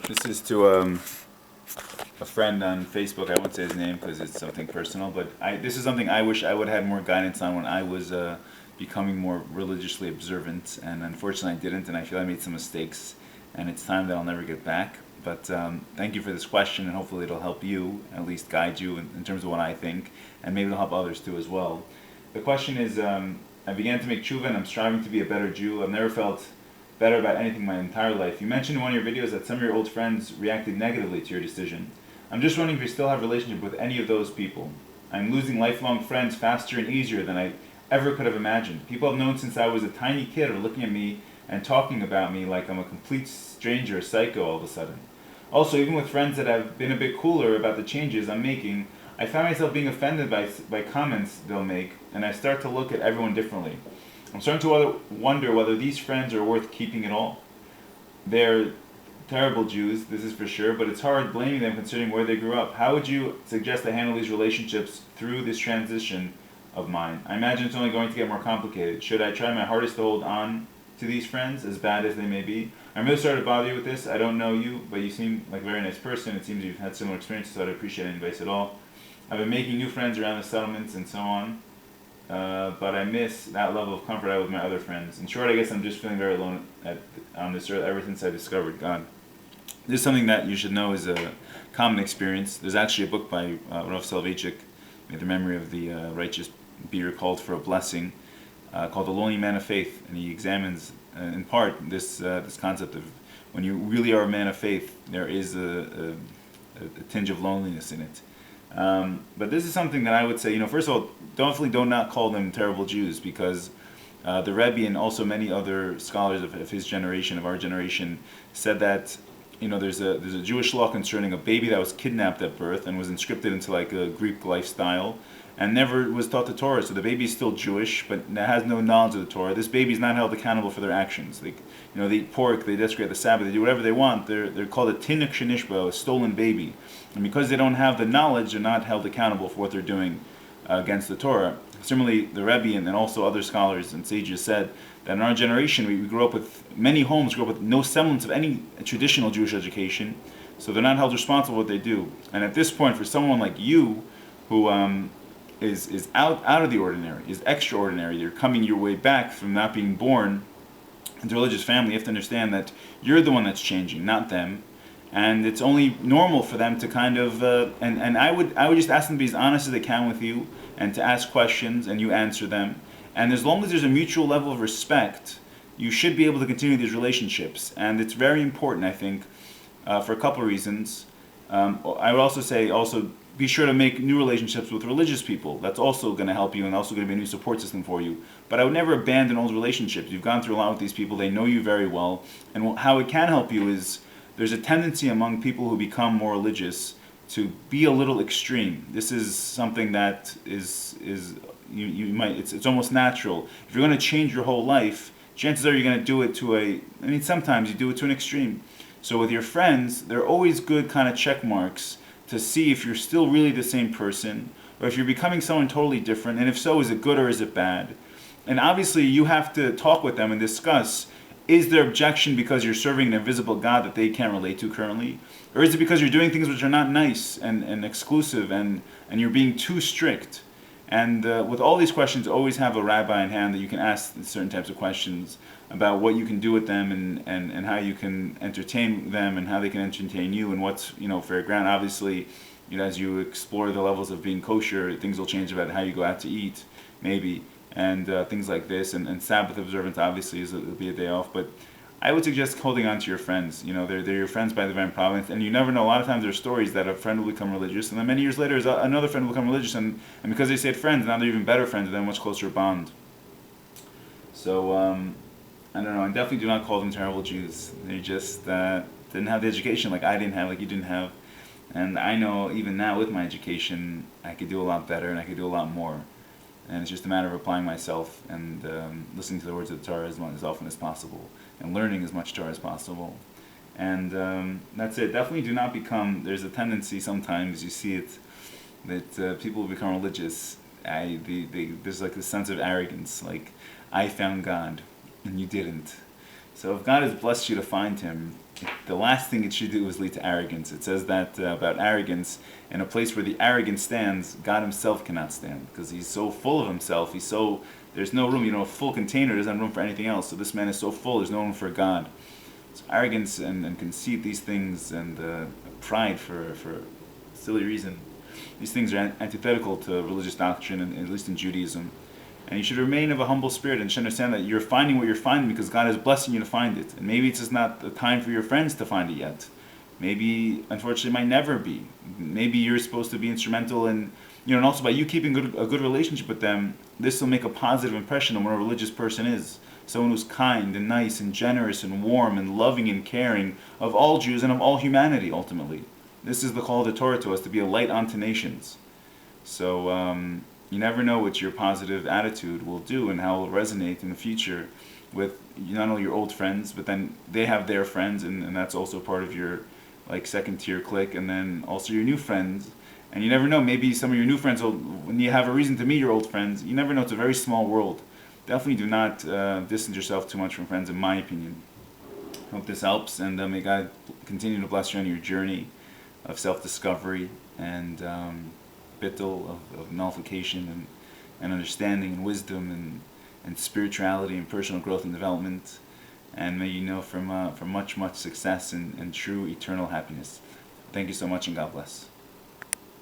This is to a friend on Facebook. I won't say his name because it's something personal, but this is something I wish I would have had more guidance on when I was becoming more religiously observant, and unfortunately I didn't, and I feel I made some mistakes, and it's time that I'll never get back. But thank you for this question, and hopefully it'll help you, at least guide you in terms of what I think, and maybe it'll help others too as well. The question is, I began to make tshuva, and I'm striving to be a better Jew. I've never felt better about anything my entire life. You mentioned in one of your videos that some of your old friends reacted negatively to your decision. I'm just wondering if you still have a relationship with any of those people. I'm losing lifelong friends faster and easier than I ever could have imagined. People I've known since I was a tiny kid are looking at me and talking about me like I'm a complete stranger, a psycho all of a sudden. Also, even with friends that have been a bit cooler about the changes I'm making, I find myself being offended by comments they'll make, and I start to look at everyone differently. I'm starting to wonder whether these friends are worth keeping at all. They're terrible Jews, this is for sure, but it's hard blaming them considering where they grew up. How would you suggest I handle these relationships through this transition of mine? I imagine it's only going to get more complicated. Should I try my hardest to hold on to these friends, as bad as they may be? I'm really sorry to bother you with this. I don't know you, but you seem like a very nice person. It seems you've had similar experiences, so I'd appreciate any advice at all. I've been making new friends around the settlements and so on, but I miss that level of comfort I had with my other friends. In short, I guess I'm just feeling very alone on this earth ever since I discovered God. This is something that you should know is a common experience. There's actually a book by Rav Soloveitchik, may the memory of the righteous be recalled for a blessing, called The Lonely Man of Faith, and he examines, in part, this concept of when you really are a man of faith, there is a tinge of loneliness in it. But this is something that I would say, first of all, definitely do not call them terrible Jews, because the Rebbe and also many other scholars of his generation, of our generation, said that there's a Jewish law concerning a baby that was kidnapped at birth and was inscripted into like a Greek lifestyle and never was taught the Torah. So the baby is still Jewish, but has no knowledge of the Torah. This baby is not held accountable for their actions. They eat pork, they desecrate the Sabbath, they do whatever they want. They're called a tinuk shenishba, a stolen baby. And because they don't have the knowledge, they're not held accountable for what they're doing against the Torah. Similarly, the Rebbe and also other scholars and sages said that in our generation, we grew up with, many homes grew up with no semblance of any traditional Jewish education, so they're not held responsible for what they do. And at this point, for someone like you, who is out of the ordinary, is extraordinary, you're coming your way back from not being born into a religious family, you have to understand that you're the one that's changing, not them. And it's only normal for them to kind of and I would just ask them to be as honest as they can with you and to ask questions and you answer them. And as long as there's a mutual level of respect, you should be able to continue these relationships. And it's very important, I think, for a couple of reasons. I would also say be sure to make new relationships with religious people. That's also going to help you and also going to be a new support system for you. But I would never abandon old relationships. You've gone through a lot with these people. They know you very well. And how it can help you is there's a tendency among people who become more religious to be a little extreme. This is something that is you might it's almost natural. If you're going to change your whole life, chances are you're going to do it sometimes you do it to an extreme. So with your friends, there are always good kind of check marks to see if you're still really the same person or if you're becoming someone totally different, and if so, is it good or is it bad? And obviously you have to talk with them and discuss, is their objection because you're serving an invisible God that they can't relate to currently? Or is it because you're doing things which are not nice and exclusive and you're being too strict? And with all these questions, always have a rabbi in hand that you can ask certain types of questions about what you can do with them and how you can entertain them and how they can entertain you and what's fair ground. Obviously, as you explore the levels of being kosher, things will change about how you go out to eat, maybe. And things like this, and Sabbath observance obviously it'll be a day off, but I would suggest holding on to your friends. They're your friends by divine providence, and you never know. A lot of times there's stories that a friend will become religious, and then many years later another friend will become religious, and because they stayed friends, now they're even better friends, and then a much closer bond. So I don't know. I definitely do not call them terrible Jews. They just didn't have the education like I didn't have, like you didn't have, and I know even now with my education, I could do a lot better and I could do a lot more. And it's just a matter of applying myself and listening to the words of the Torah as often as possible and learning as much Torah as possible. And that's it. Definitely do not become, there's a tendency sometimes, you see it, that people become religious. There's like this sense of arrogance, like, I found God and you didn't. So if God has blessed you to find Him, the last thing it should do is lead to arrogance. It says that about arrogance, in a place where the arrogant stands, God himself cannot stand, because he's so full of himself. There's no room. A full container doesn't have room for anything else. So this man is so full, there's no room for God. So arrogance and conceit, these things, and pride for silly reason, these things are antithetical to religious doctrine, and at least in Judaism. And you should remain of a humble spirit and should understand that you're finding what you're finding because God is blessing you to find it. And maybe it's just not the time for your friends to find it yet. Maybe, unfortunately, it might never be. Maybe you're supposed to be instrumental in, and also by you keeping a good relationship with them, this will make a positive impression on what a religious person is. Someone who's kind and nice and generous and warm and loving and caring of all Jews and of all humanity, ultimately. This is the call of the Torah to us, to be a light unto nations. So, you never know what your positive attitude will do and how it will resonate in the future with not only your old friends, but then they have their friends, and that's also part of your second tier clique, and then also your new friends. And you never know, maybe some of your new friends will, when you have a reason to meet your old friends, you never know, it's a very small world. Definitely do not distance yourself too much from friends, in my opinion. Hope this helps, and may God continue to bless you on your journey of self-discovery and bittul of nullification and understanding and wisdom and spirituality and personal growth and development, and may you know from much success and true eternal happiness. Thank you so much, and God bless.